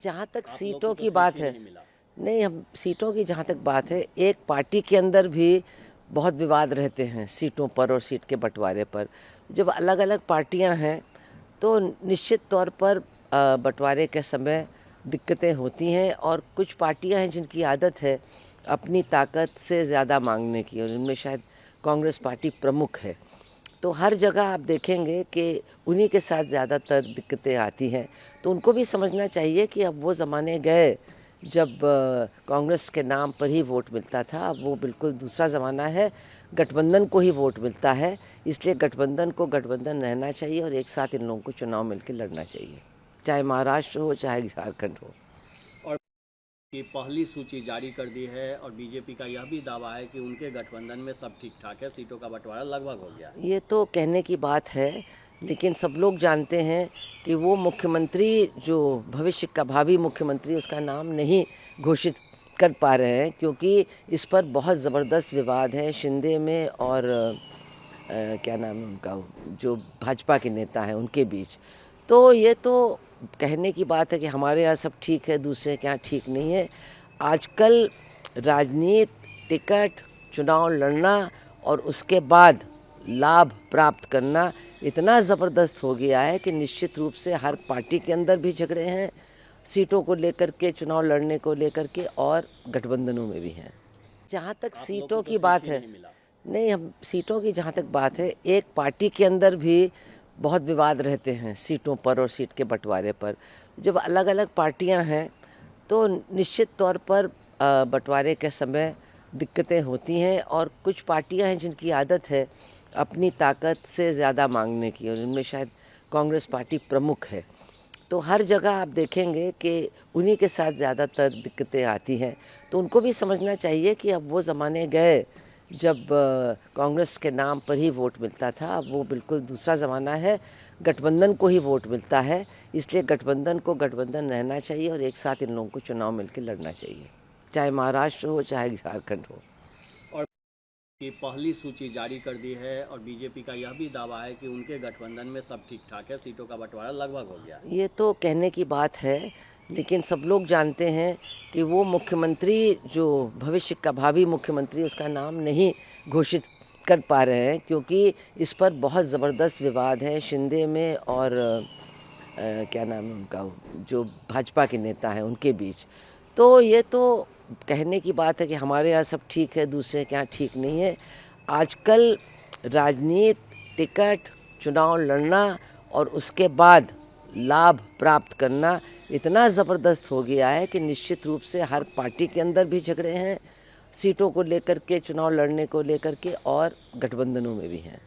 जहाँ तक आप लोग सीटों को तो की बात सीट ही है, नहीं मिला। नहीं, हम सीटों की जहाँ तक बात है, एक पार्टी के अंदर भी बहुत विवाद रहते हैं सीटों पर और सीट के बंटवारे पर। जब अलग अलग पार्टियां हैं तो निश्चित तौर पर बंटवारे के समय दिक्कतें होती हैं, और कुछ पार्टियां हैं जिनकी आदत है अपनी ताकत से ज़्यादा मांगने की, और इनमें शायद कांग्रेस पार्टी प्रमुख है। तो हर जगह आप देखेंगे कि उन्हीं के साथ ज़्यादातर दिक्कतें आती हैं। तो उनको भी समझना चाहिए कि अब वो ज़माने गए जब कांग्रेस के नाम पर ही वोट मिलता था। अब वो बिल्कुल दूसरा ज़माना है, गठबंधन को ही वोट मिलता है। इसलिए गठबंधन को गठबंधन रहना चाहिए और एक साथ इन लोगों को चुनाव मिलकर लड़ना चाहिए, चाहे महाराष्ट्र हो चाहे झारखंड हो। और की पहली सूची जारी कर दी है और बीजेपी का यह भी दावा है कि उनके गठबंधन में सब ठीक ठाक है, सीटों का बंटवारा लगभग हो गया है। ये तो कहने की बात है, लेकिन सब लोग जानते हैं कि वो मुख्यमंत्री जो भविष्य का भावी मुख्यमंत्री, उसका नाम नहीं घोषित कर पा रहे हैं, क्योंकि इस पर बहुत ज़बरदस्त विवाद है शिंदे में और क्या नाम है उनका, जो भाजपा के नेता हैं उनके बीच। तो ये तो कहने की बात है कि हमारे यहाँ सब ठीक है, दूसरे के यहाँ ठीक नहीं है। आजकल राजनीति, टिकट, चुनाव लड़ना और उसके बाद लाभ प्राप्त करना इतना ज़बरदस्त हो गया है कि निश्चित रूप से हर पार्टी के अंदर भी झगड़े हैं सीटों को लेकर के, चुनाव लड़ने को लेकर के, और गठबंधनों में भी हैं। जहाँ तक आप लोग सीटों को तो की सीट बात ही है, नहीं मिला। नहीं, हम सीटों की जहाँ तक बात है, एक पार्टी के अंदर भी बहुत विवाद रहते हैं सीटों पर और सीट के बंटवारे पर। जब अलग अलग पार्टियां हैं तो निश्चित तौर पर बंटवारे के समय दिक्कतें होती हैं, और कुछ पार्टियां हैं जिनकी आदत है अपनी ताकत से ज़्यादा मांगने की, और इनमें शायद कांग्रेस पार्टी प्रमुख है। तो हर जगह आप देखेंगे कि उन्हीं के साथ ज़्यादातर दिक्कतें आती हैं। तो उनको भी समझना चाहिए कि अब वो ज़माने गए जब कांग्रेस के नाम पर ही वोट मिलता था। अब वो बिल्कुल दूसरा ज़माना है, गठबंधन को ही वोट मिलता है। इसलिए गठबंधन को गठबंधन रहना चाहिए और एक साथ इन लोगों को चुनाव मिलकर लड़ना चाहिए, चाहे महाराष्ट्र हो चाहे झारखंड हो। और की पहली सूची जारी कर दी है और बीजेपी का यह भी दावा है कि उनके गठबंधन में सब ठीक ठाक है, सीटों का बंटवारा लगभग हो गया है। ये तो कहने की बात है, लेकिन सब लोग जानते हैं कि वो मुख्यमंत्री जो भविष्य का भावी मुख्यमंत्री, उसका नाम नहीं घोषित कर पा रहे हैं, क्योंकि इस पर बहुत ज़बरदस्त विवाद है शिंदे में और क्या नाम है उनका, जो भाजपा के नेता हैं उनके बीच। तो ये तो कहने की बात है कि हमारे यहाँ सब ठीक है, दूसरे के यहाँ ठीक नहीं है। आजकल राजनीति, टिकट, चुनाव लड़ना और उसके बाद लाभ प्राप्त करना इतना ज़बरदस्त हो गया है कि निश्चित रूप से हर पार्टी के अंदर भी झगड़े हैं सीटों को लेकर के, चुनाव लड़ने को लेकर के, और गठबंधनों में भी हैं।